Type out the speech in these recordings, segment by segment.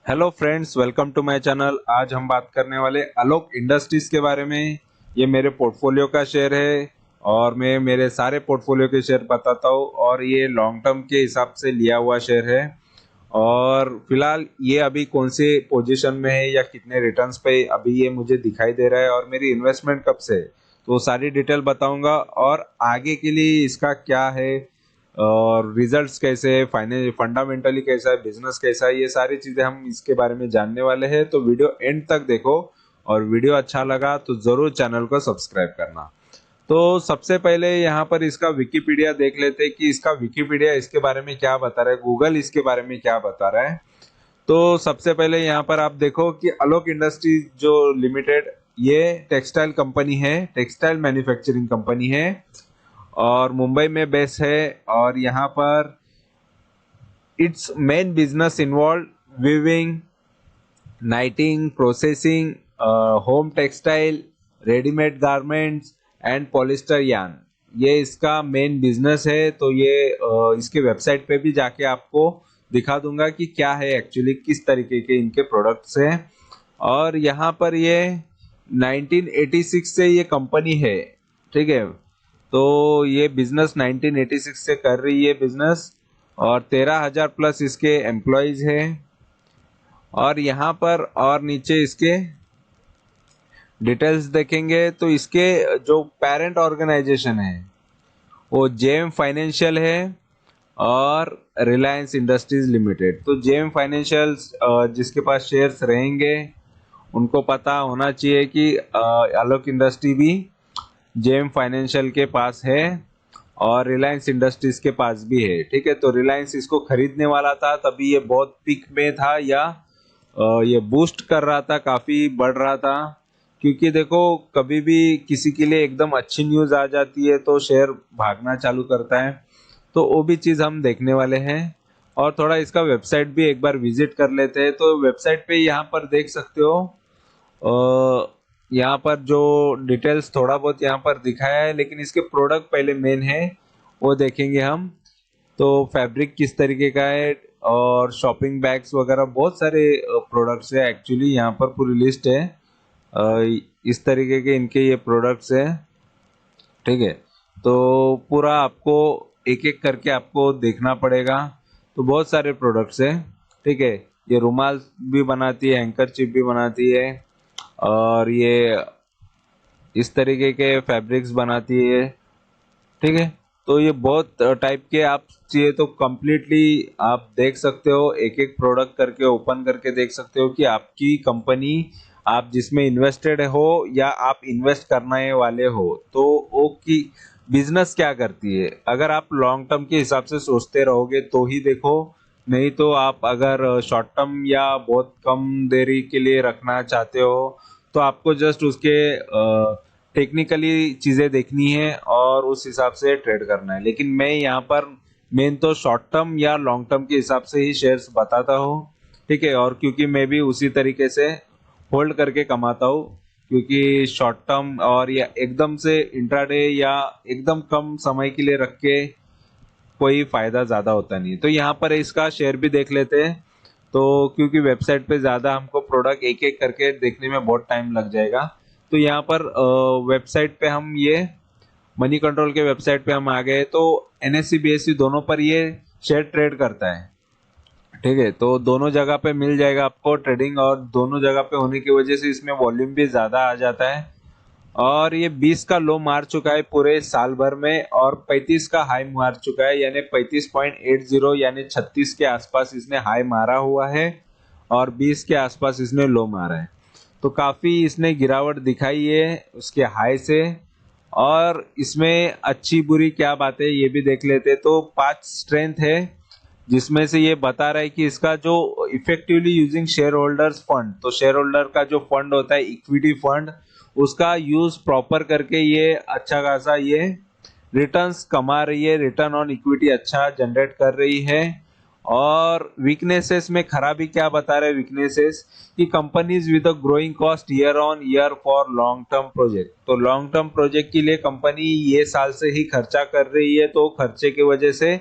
Hello friends, welcome to my channel. आज हम बात करने वाले आलोक इंडस्ट्रीज के बारे में। ये मेरे पोर्टफोलियो का शेयर है और मैं मेरे सारे पोर्टफोलियो के शेयर बताता हूँ और ये लॉन्ग टर्म के हिसाब से लिया हुआ शेयर है। और फिलहाल ये अभी कौन से पोजीशन में है या कितने रिटर्न्स पे अभी ये मुझे दिखाई दे रहा है और मेरी इन्वेस्टमेंट कब से है, तो वो सारी डिटेल बताऊंगा और आगे के लिए इसका क्या है और रिजल्ट्स कैसे है, फाइनेंस फंडामेंटली कैसा है, बिजनेस कैसा है, ये सारी चीजें हम इसके बारे में जानने वाले हैं। तो वीडियो एंड तक देखो और वीडियो अच्छा लगा तो जरूर चैनल को सब्सक्राइब करना। तो सबसे पहले यहाँ पर इसका विकिपीडिया देख लेते हैं कि इसका विकिपीडिया इसके बारे में क्या बता रहा है, गूगल इसके बारे में क्या बता रहा है। तो सबसे पहले यहाँ पर आप देखो कि आलोक इंडस्ट्रीज जो लिमिटेड ये टेक्सटाइल कंपनी है, टेक्सटाइल मैन्युफैक्चरिंग कंपनी है और मुंबई में बेस है। और यहाँ पर it's main business involve weaving, नाइटिंग, processing, home textile, readymade garments and polyester yarn. ये इसका मेन बिजनेस है। तो ये इसके वेबसाइट पे भी जाके आपको दिखा दूंगा कि क्या है एक्चुअली, किस तरीके के इनके प्रोडक्ट्स हैं। और यहाँ पर ये 1986 से ये कंपनी है, ठीक है। तो ये बिजनेस 1986 से कर रही है बिजनेस और 13,000 प्लस इसके एम्प्लॉयज है। और यहाँ पर और नीचे इसके डिटेल्स देखेंगे तो इसके जो पेरेंट ऑर्गेनाइजेशन है वो जेएम फाइनेंशियल है और रिलायंस इंडस्ट्रीज लिमिटेड। तो जेएम फाइनेंशियल जिसके पास शेयर्स रहेंगे उनको पता होना चाहिए कि आलोक इंडस्ट्री भी जेएम फाइनेंशियल के पास है और रिलायंस इंडस्ट्रीज के पास भी है, ठीक है। तो रिलायंस इसको खरीदने वाला था, तभी ये बहुत पीक में था या ये बूस्ट कर रहा था, काफी बढ़ रहा था। क्योंकि देखो कभी भी किसी के लिए एकदम अच्छी न्यूज आ जाती है तो शेयर भागना चालू करता है। तो वो भी चीज हम देखने वाले हैं। और थोड़ा इसका वेबसाइट भी एक बार विजिट कर लेते हैं। तो वेबसाइट पे यहाँ पर देख सकते हो, यहाँ पर जो डिटेल्स थोड़ा बहुत यहाँ पर दिखाया है, लेकिन इसके प्रोडक्ट पहले मेन है वो देखेंगे हम। तो फैब्रिक किस तरीके का है और शॉपिंग बैग्स वगैरह बहुत सारे प्रोडक्ट्स है एक्चुअली, यहाँ पर पूरी लिस्ट है। इस तरीके के इनके ये प्रोडक्ट्स है, ठीक है। तो पूरा आपको एक एक करके आपको देखना पड़ेगा। तो बहुत सारे प्रोडक्ट्स है, ठीक है। ये रुमाल भी बनाती है, हैंकर चिप भी बनाती है और ये इस तरीके के फैब्रिक्स बनाती है, ठीक है। तो ये बहुत टाइप के आप चाहिए तो कंप्लीटली आप देख सकते हो, एक एक प्रोडक्ट करके ओपन करके देख सकते हो कि आपकी कंपनी आप जिसमें इन्वेस्टेड हो या आप इन्वेस्ट करने वाले हो तो वो की बिजनेस क्या करती है। अगर आप लॉन्ग टर्म के हिसाब से सोचते रहोगे तो ही देखो, नहीं तो आप अगर शॉर्ट टर्म या बहुत कम देरी के लिए रखना चाहते हो तो आपको जस्ट उसके टेक्निकली चीजें देखनी है और उस हिसाब से ट्रेड करना है। लेकिन मैं यहाँ पर मेन तो शॉर्ट टर्म या लॉन्ग टर्म के हिसाब से ही शेयर्स बताता हूँ, ठीक है। और क्योंकि मैं भी उसी तरीके से होल्ड करके कमाता हूँ, क्योंकि शॉर्ट टर्म और या एकदम से इंट्राडे या एकदम कम समय के लिए रख के कोई फायदा ज्यादा होता नहीं। तो यहाँ पर इसका शेयर भी देख लेते हैं। तो क्योंकि वेबसाइट पे ज्यादा हमको प्रोडक्ट एक एक करके देखने में बहुत टाइम लग जाएगा। तो यहाँ पर वेबसाइट पे हम ये मनी कंट्रोल के वेबसाइट पे हम आ गए। तो एनएससी बीएससी दोनों पर ये शेयर ट्रेड करता है, ठीक है। तो दोनों जगह पे मिल जाएगा आपको ट्रेडिंग और दोनों जगह पे होने की वजह से इसमें वॉल्यूम भी ज्यादा आ जाता है। और ये 20 का लो मार चुका है पूरे साल भर में और 35 का हाई मार चुका है, यानी 35.80 यानी 36 के आसपास इसने हाई मारा हुआ है और 20 के आसपास इसने लो मारा है। तो काफी इसने गिरावट दिखाई है उसके हाई से। और इसमें अच्छी बुरी क्या बात है ये भी देख लेते। तो 5 स्ट्रेंथ है जिसमें से ये बता रहा है कि इसका जो effectively using share holders fund, तो शेयर होल्डर का जो फंड होता है इक्विटी फंड, उसका यूज प्रॉपर करके ये अच्छा खासा ये रिटर्न्स कमा रही है, रिटर्न ऑन इक्विटी अच्छा जनरेट कर रही है। और वीकनेसेस में खराबी क्या बता रहे वीकनेसेस, कि companies with a growing cost year on year for long term project. तो लॉन्ग टर्म प्रोजेक्ट के लिए कंपनी ये साल से ही खर्चा कर रही है, तो खर्चे की वजह से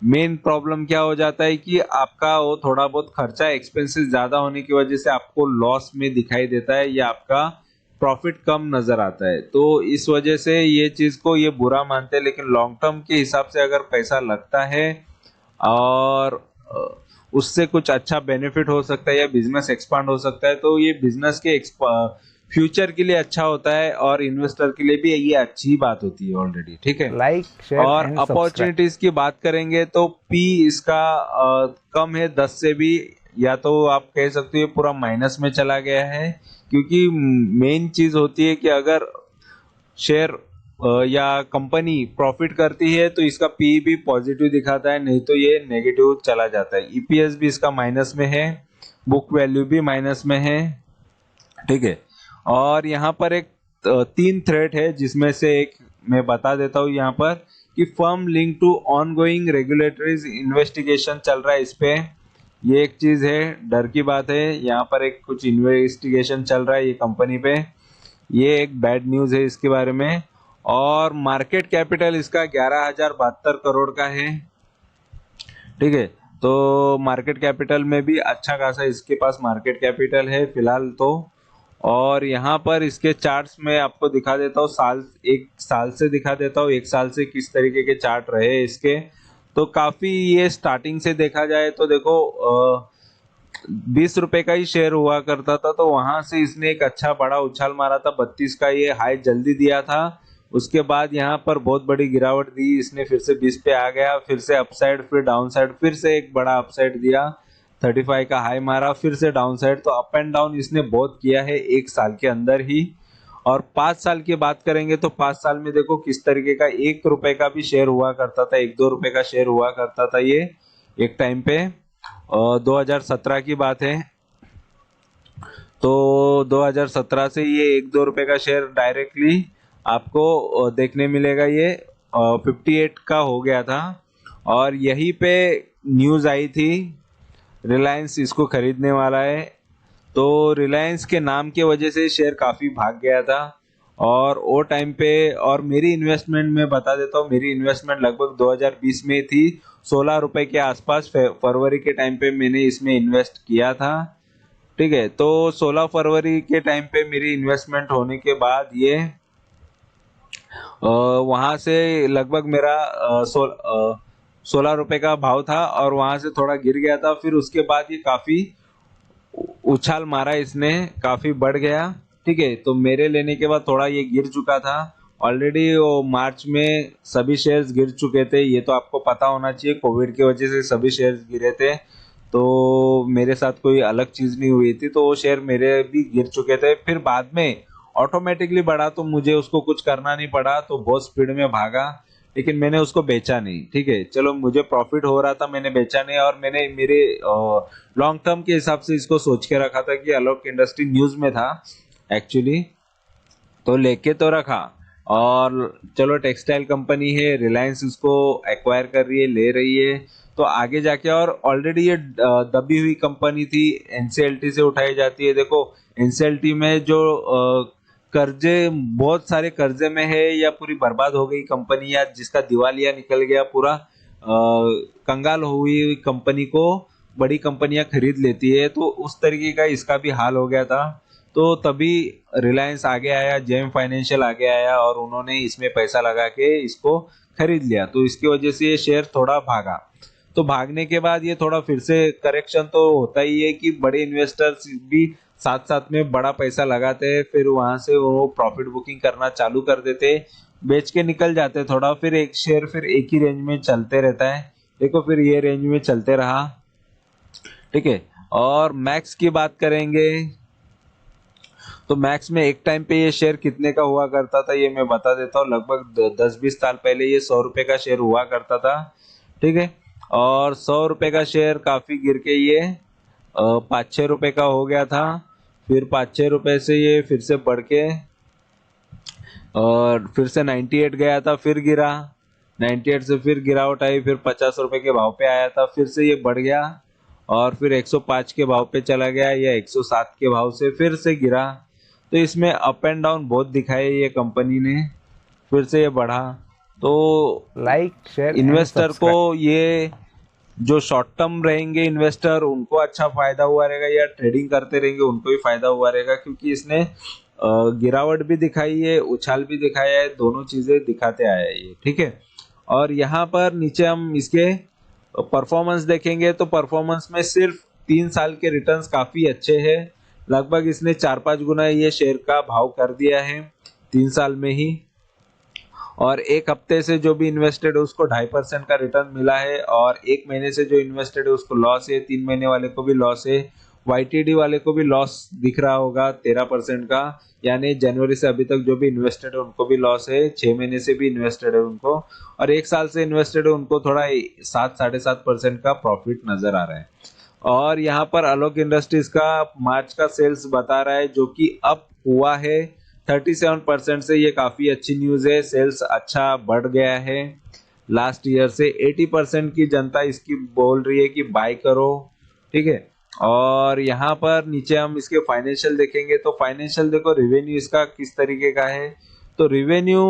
मेन प्रॉब्लम क्या हो जाता है कि आपका वो थोड़ा बहुत खर्चा एक्सपेंसेस ज्यादा होने की वजह से आपको लॉस में दिखाई देता है या आपका प्रॉफिट कम नजर आता है। तो इस वजह से ये चीज को ये बुरा मानते हैं, लेकिन लॉन्ग टर्म के हिसाब से अगर पैसा लगता है और उससे कुछ अच्छा बेनिफिट हो सकता है या बिजनेस एक्सपांड हो सकता है, तो ये बिजनेस के फ्यूचर के लिए अच्छा होता है और इन्वेस्टर के लिए भी ये अच्छी बात होती है ऑलरेडी। ठीक है। लाइक, शेयर और एंड सब्सक्राइब। अपॉर्चुनिटीज की बात करेंगे तो पी इसका कम है 10 से भी, या तो आप कह सकते हो ये पूरा माइनस में चला गया है। क्योंकि मेन चीज होती है कि अगर शेयर या कंपनी प्रॉफिट करती है तो इसका पी भी पॉजिटिव दिखाता है, नहीं तो ये नेगेटिव चला जाता है। ईपीएस भी इसका माइनस में है, बुक वैल्यू भी माइनस में है। ठीक है। और यहाँ पर एक 3 थ्रेट है जिसमें से एक मैं बता देता हूँ यहाँ पर कि firm link to ongoing regulatories investigation चल रहा है इस पे। ये एक चीज है, डर की बात है। यहाँ पर एक कुछ इन्वेस्टिगेशन चल रहा है ये कंपनी पे, ये एक बैड न्यूज है इसके बारे में। और मार्केट कैपिटल इसका 11,072 करोड़ का है। ठीक है। तो मार्केट कैपिटल में भी अच्छा खासा इसके पास मार्केट कैपिटल है फिलहाल तो। और यहाँ पर इसके चार्ट्स में आपको दिखा देता हूँ, एक साल से दिखा देता हूँ, एक साल से किस तरीके के चार्ट रहे इसके। तो काफी ये स्टार्टिंग से देखा जाए तो देखो 20 रुपए का ही शेयर हुआ करता था, तो वहां से इसने एक अच्छा बड़ा उछाल मारा था, 32 का ये हाई जल्दी दिया था। उसके बाद यहाँ पर बहुत बड़ी गिरावट दी इसने, फिर से 20 पे आ गया, फिर से अपसाइड, फिर डाउन साइड, फिर से एक बड़ा अपसाइड दिया, 35 का हाई मारा, फिर से डाउन साइड। तो अप एंड डाउन इसने बहुत किया है एक साल के अंदर ही। और 5 साल की बात करेंगे तो 5 साल में देखो किस तरीके का 1 रुपए का भी शेयर हुआ करता था, 1-2 रुपए का शेयर हुआ करता था ये एक टाइम पे। 2017 की बात है। तो 2017 से ये 1-2 रुपए का शेयर डायरेक्टली आपको देखने मिलेगा, ये 58 का हो गया था। और यहीं पे न्यूज आई थी रिलायंस इसको खरीदने वाला है। तो रिलायंस के नाम की वजह से शेयर काफी भाग गया था। और वो टाइम पे, और मेरी इन्वेस्टमेंट में बता देता हूँ, मेरी इन्वेस्टमेंट लगभग 2020 में थी, 16 रुपए के आसपास फरवरी के टाइम पे मैंने इसमें इन्वेस्ट किया था। ठीक है। तो 16 फरवरी के टाइम पे मेरी इन्वेस्टमेंट होने के बाद ये वहां से लगभग मेरा 16 रुपए का भाव था और वहां से थोड़ा गिर गया था। फिर उसके बाद ये काफी उछाल मारा इसने, काफी बढ़ गया। ठीक है। तो मेरे लेने के बाद थोड़ा ये गिर चुका था ऑलरेडी, वो मार्च में सभी शेयर्स गिर चुके थे, ये तो आपको पता होना चाहिए, कोविड की वजह से सभी शेयर्स गिरे थे। तो मेरे साथ कोई अलग चीज नहीं हुई थी, तो वो शेयर मेरे भी गिर चुके थे। फिर बाद में ऑटोमेटिकली बढ़ा तो मुझे उसको कुछ करना नहीं पड़ा, तो बहुत स्पीड में भागा, लेकिन मैंने उसको बेचा नहीं। ठीक है। चलो, मुझे प्रॉफिट हो रहा था, मैंने बेचा नहीं, और मैंने मेरे लॉन्ग टर्म के हिसाब से इसको सोच के रखा था कि आलोक इंडस्ट्री न्यूज में था एक्चुअली, तो लेके तो रखा। और चलो, टेक्सटाइल कंपनी है, रिलायंस इसको एक्वायर कर रही है, ले रही है, तो आगे जाके, और ऑलरेडी ये दबी हुई कंपनी थी, एनसीएलटी से उठाई जाती है। देखो, एनसीएलटी में जो कर्जे, बहुत सारे कर्जे में है, या पूरी बर्बाद हो गई कंपनी, या जिसका दिवालिया निकल गया पूरा, कंगाल हुई कंपनी को बड़ी कंपनियां खरीद लेती है, तो उस तरीके का इसका भी हाल हो गया था। तो तभी रिलायंस आगे आया, जेएम फाइनेंशियल आगे आया, और उन्होंने इसमें पैसा लगा के इसको खरीद लिया। तो इसकी वजह से ये शेयर थोड़ा भागा। तो भागने के बाद ये थोड़ा फिर से करेक्शन तो होता ही है कि बड़े इन्वेस्टर्स भी साथ साथ में बड़ा पैसा लगाते हैं, फिर वहां से वो प्रॉफिट बुकिंग करना चालू कर देते, बेच के निकल जाते थोड़ा, फिर एक शेयर फिर एक ही रेंज में चलते रहता है। देखो, फिर ये रेंज में चलते रहा। ठीक है। और मैक्स की बात करेंगे तो मैक्स में एक टाइम पे ये शेयर कितने का हुआ करता था, ये मैं बता देता हूँ। लगभग 10-20 साल पहले ये 100 रुपए का शेयर हुआ करता था। ठीक है। और 100 रुपए का शेयर काफी गिर के ये 5-6 रुपए का हो गया था। फिर 5-6 रुपए से ये फिर से बढ़ के और फिर से 98 गया था, फिर गिरा, 98 से फिर गिरावट आई, फिर 50 रुपए के भाव पे आया था, फिर से ये बढ़ गया, और फिर 105 के भाव पे चला गया, या 107 के भाव से फिर से गिरा। तो इसमें अप एंड डाउन बहुत दिखाए ये कंपनी ने, फिर से ये बढ़ा। तो लाइक, शेयर एंड इन्वेस्टर को सब्सक्राइब। ये, जो शॉर्ट टर्म रहेंगे इन्वेस्टर उनको अच्छा फायदा हुआ रहेगा, या ट्रेडिंग करते रहेंगे उनको भी फायदा हुआ रहेगा, क्योंकि इसने गिरावट भी दिखाई है, उछाल भी दिखाया है, दोनों चीजें दिखाते आया है ये, ठीक है। और यहाँ पर नीचे हम इसके परफॉर्मेंस देखेंगे तो परफॉर्मेंस में सिर्फ 3 साल के रिटर्न्स काफी अच्छे हैं। लगभग इसने 4-5 गुना ये शेयर का भाव कर दिया है 3 साल में ही। और एक हफ्ते से जो भी इन्वेस्टेड है उसको 2.5% का रिटर्न मिला है, और एक महीने से जो इन्वेस्टेड है उसको लॉस है, 3 महीने वाले को भी लॉस है, YTD वाले को भी लॉस दिख रहा होगा 13% का। यानी जनवरी से अभी तक जो भी इन्वेस्टेड है उनको भी लॉस है, 6 महीने से भी इन्वेस्टेड है उनको, और 1 साल से इन्वेस्टेड है उनको थोड़ा 7-7.5% का प्रॉफिट नजर आ रहा है। और यहाँ पर आलोक इंडस्ट्रीज का मार्च का सेल्स बता रहा है जो कि अप हुआ है 37% से। ये काफी अच्छी न्यूज है, सेल्स अच्छा बढ़ गया है लास्ट ईयर से। 80% की जनता इसकी बोल रही है कि बाय करो, ठीक है। और यहाँ पर नीचे हम इसके फाइनेंशियल देखेंगे तो फाइनेंशियल देखो, रिवेन्यू इसका किस तरीके का है। तो रिवेन्यू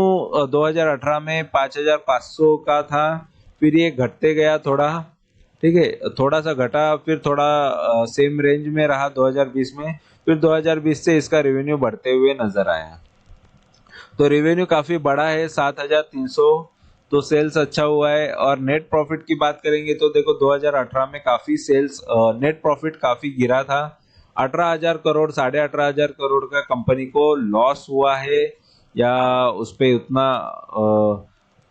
2018 में 5,500 का था, फिर ये घटते गया थोड़ा, ठीक है, थोड़ा सा घटा, फिर थोड़ा सेम रेंज में रहा 2020 में, फिर 2020 से इसका रेवेन्यू बढ़ते हुए नजर आया। तो रेवेन्यू काफी बड़ा है 7,300, तो सेल्स अच्छा हुआ है। और नेट प्रॉफिट की बात करेंगे तो देखो 2018 में काफी सेल्स, नेट प्रॉफिट काफी गिरा था, 18,000 करोड़, 18,500 करोड़ का कंपनी को लॉस हुआ है, या उस पे उतना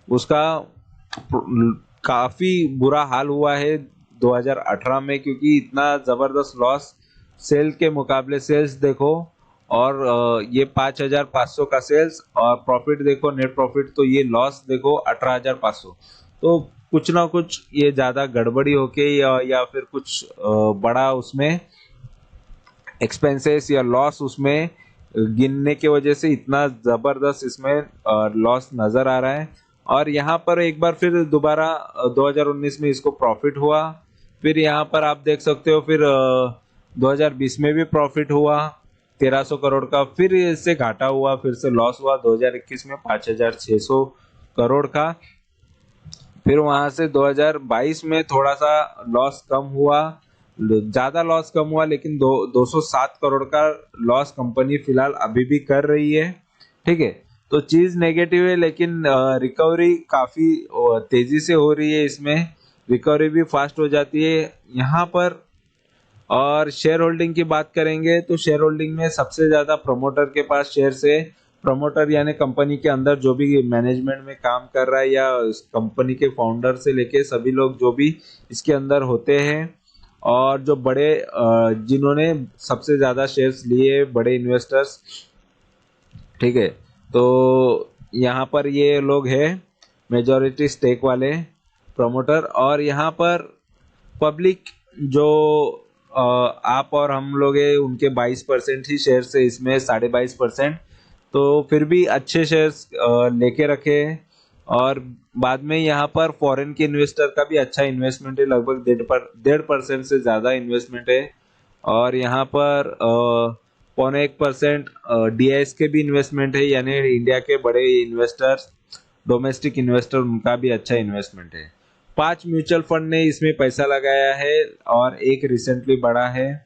उसका काफी बुरा हाल हुआ है 2018 में, क्योंकि इतना जबरदस्त लॉस सेल के मुकाबले। सेल्स देखो, और ये 5,500 का सेल्स, और प्रॉफिट देखो, नेट प्रॉफिट, तो ये लॉस देखो 18,500। तो कुछ ना कुछ ये ज्यादा गड़बड़ी होके, या फिर कुछ बड़ा उसमें एक्सपेंसेस या लॉस उसमें गिनने की वजह से इतना जबरदस्त इसमें लॉस नजर आ रहा है। और यहाँ पर एक बार फिर दोबारा 2019 में इसको प्रॉफिट हुआ, फिर यहाँ पर आप देख सकते हो, फिर 2020 में भी प्रॉफिट हुआ 1,300 करोड़ का, फिर इससे घाटा हुआ, फिर से लॉस हुआ 2021 में 5,600 करोड़ का। फिर वहां से 2022 में थोड़ा सा लॉस कम हुआ, ज्यादा लॉस कम हुआ, लेकिन 207 करोड़ का लॉस कंपनी फिलहाल अभी भी कर रही है, ठीक है। तो चीज नेगेटिव है, लेकिन रिकवरी काफी तेजी से हो रही है इसमें, रिकवरी भी फास्ट हो जाती है यहाँ पर। और शेयर होल्डिंग की बात करेंगे तो शेयर होल्डिंग में सबसे ज्यादा प्रमोटर के पास शेयर है। प्रमोटर यानी कंपनी के अंदर जो भी मैनेजमेंट में काम कर रहा है, या कंपनी के फाउंडर से लेके सभी लोग जो भी इसके अंदर होते हैं, और जो बड़े जिन्होंने सबसे ज्यादा शेयर्स लिए, बड़े इन्वेस्टर्स, ठीक है। तो यहाँ पर ये लोग हैं मेजॉरिटी स्टेक वाले प्रमोटर। और यहाँ पर पब्लिक जो आप और हम लोग हैं, उनके 22% ही शेयर्स है इसमें, 22.5%। तो फिर भी अच्छे शेयर्स लेके रखे हैं। और बाद में यहाँ पर फॉरेन के इन्वेस्टर का भी अच्छा इन्वेस्टमेंट है, लगभग 1.5% से ज्यादा इन्वेस्टमेंट है। और यहाँ पर 0.1% DIS के भी इन्वेस्टमेंट है, यानी इंडिया के बड़े इन्वेस्टर्स, डोमेस्टिक इन्वेस्टर, उनका भी अच्छा इन्वेस्टमेंट है। 5 म्यूचुअल फंड ने इसमें पैसा लगाया है, और एक रिसेंटली बढ़ा है।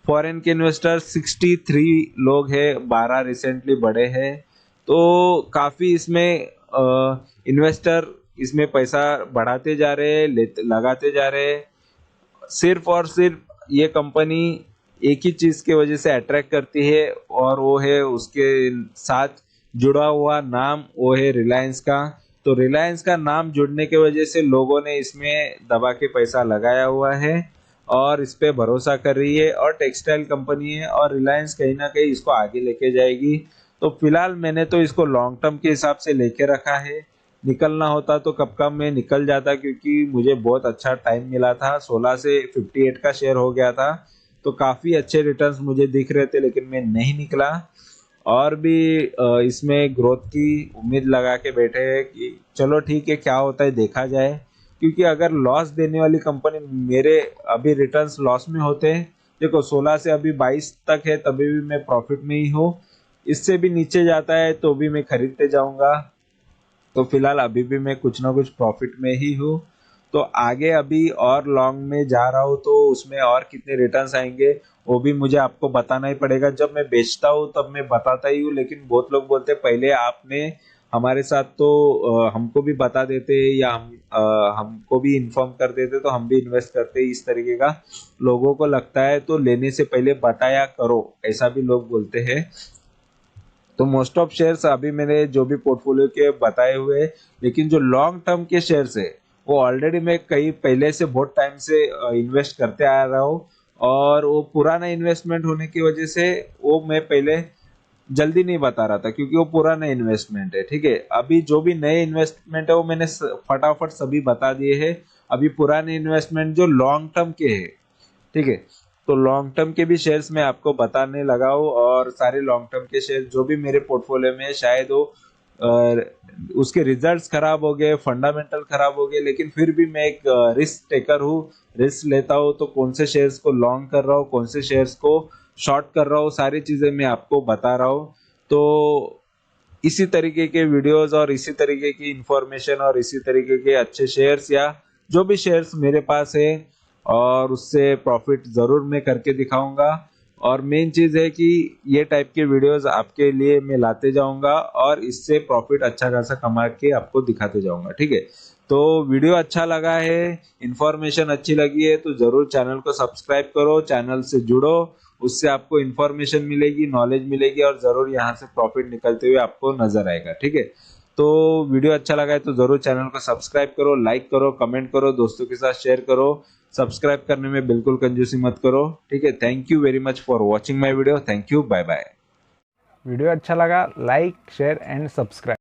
फॉरेन के इन्वेस्टर 63 लोग हैं, 12 रिसेंटली बढ़े हैं। तो काफी इसमें इन्वेस्टर इसमें पैसा बढ़ाते जा रहे हैं, लगाते जा रहे हैं। सिर्फ और सिर्फ ये कंपनी एक ही चीज की वजह से अट्रैक्ट करती है, और वो है उसके साथ जुड़ा हुआ नाम, वो है रिलायंस का। तो रिलायंस का नाम जुड़ने की वजह से लोगों ने इसमें दबा के पैसा लगाया हुआ है, और इस पे भरोसा कर रही है। और टेक्सटाइल कंपनी है, और रिलायंस कहीं ना कहीं इसको आगे लेके जाएगी। तो फिलहाल मैंने तो इसको लॉन्ग टर्म के हिसाब से लेके रखा है। निकलना होता तो कब का मैं निकल जाता, क्योंकि मुझे बहुत अच्छा टाइम मिला था, 16 से 58 का शेयर हो गया था, तो काफी अच्छे रिटर्न्स मुझे दिख रहे थे, लेकिन मैं नहीं निकला। और भी इसमें ग्रोथ की उम्मीद लगा के बैठे हैं कि चलो ठीक है, क्या होता है देखा जाए। क्योंकि अगर लॉस देने वाली कंपनी, मेरे अभी रिटर्न्स लॉस में होते हैं, देखो 16 से अभी 22 तक है, तभी भी मैं प्रॉफिट में ही हूँ। इससे भी नीचे जाता है तो भी मैं खरीदते जाऊंगा। तो फिलहाल अभी भी मैं कुछ ना कुछ प्रॉफिट में ही हूँ। तो आगे अभी और लॉन्ग में जा रहा हूँ तो उसमें और कितने रिटर्न्स आएंगे वो भी मुझे आपको बताना ही पड़ेगा। जब मैं बेचता हूँ तब मैं बताता ही हूँ, लेकिन बहुत लोग बोलते हैं पहले आपने हमारे साथ तो हमको भी बता देते या हमको भी इन्फॉर्म कर देते तो हम भी इन्वेस्ट करते, इस तरीके का लोगों को लगता है। तो लेने से पहले बताया करो, ऐसा भी लोग बोलते हैं। तो मोस्ट ऑफ शेयर्स अभी मैंने जो भी पोर्टफोलियो के बताए हुए, लेकिन जो लॉन्ग टर्म के शेयर्स है वो ऑलरेडी मैं कई पहले से बहुत टाइम से इन्वेस्ट करते आ रहा हूँ, और वो पुराना इन्वेस्टमेंट होने की वजह से वो मैं पहले जल्दी नहीं बता रहा था क्योंकि वो पुराना इन्वेस्टमेंट है। ठीक है, अभी जो भी नए इन्वेस्टमेंट है वो मैंने फटाफट सभी बता दिए हैं। अभी पुराने इन्वेस्टमेंट जो लॉन्ग टर्म के है, ठीक है, तो लॉन्ग टर्म के भी शेयर्स मैं आपको बताने लगा हूँ। और सारे लॉन्ग टर्म के शेयर जो भी मेरे पोर्टफोलियो में है, शायद वो उसके रिजल्ट्स खराब हो गए, फंडामेंटल खराब हो गए, लेकिन फिर भी मैं एक रिस्क टेकर हूँ, रिस्क लेता हूँ। तो कौन से शेयर्स को लॉन्ग कर रहा हूँ, कौन से शेयर्स को शॉर्ट कर रहा हूँ, सारी चीजें मैं आपको बता रहा हूँ। तो इसी तरीके के वीडियोस और इसी तरीके की इंफॉर्मेशन और इसी तरीके के अच्छे शेयर्स या जो भी शेयर्स मेरे पास है, और उससे प्रॉफिट जरूर मैं करके दिखाऊंगा। और मेन चीज है कि ये टाइप के वीडियोस आपके लिए मैं लाते जाऊंगा और इससे प्रॉफिट अच्छा खासा कमा के आपको दिखाते जाऊंगा। ठीक है, तो वीडियो अच्छा लगा है, इंफॉर्मेशन अच्छी लगी है तो जरूर चैनल को सब्सक्राइब करो, चैनल से जुड़ो, उससे आपको इंफॉर्मेशन मिलेगी, नॉलेज मिलेगी, और जरूर यहाँ से प्रॉफिट निकलते हुए आपको नजर आएगा। ठीक है, तो वीडियो अच्छा लगा है तो जरूर चैनल को सब्सक्राइब करो, लाइक करो, कमेंट करो, दोस्तों के साथ शेयर करो। सब्सक्राइब करने में बिल्कुल कंजूसी मत करो। ठीक है, thank you very much for watching my video. Thank you, bye bye. Video अच्छा लगा, लाइक शेयर एंड सब्सक्राइब।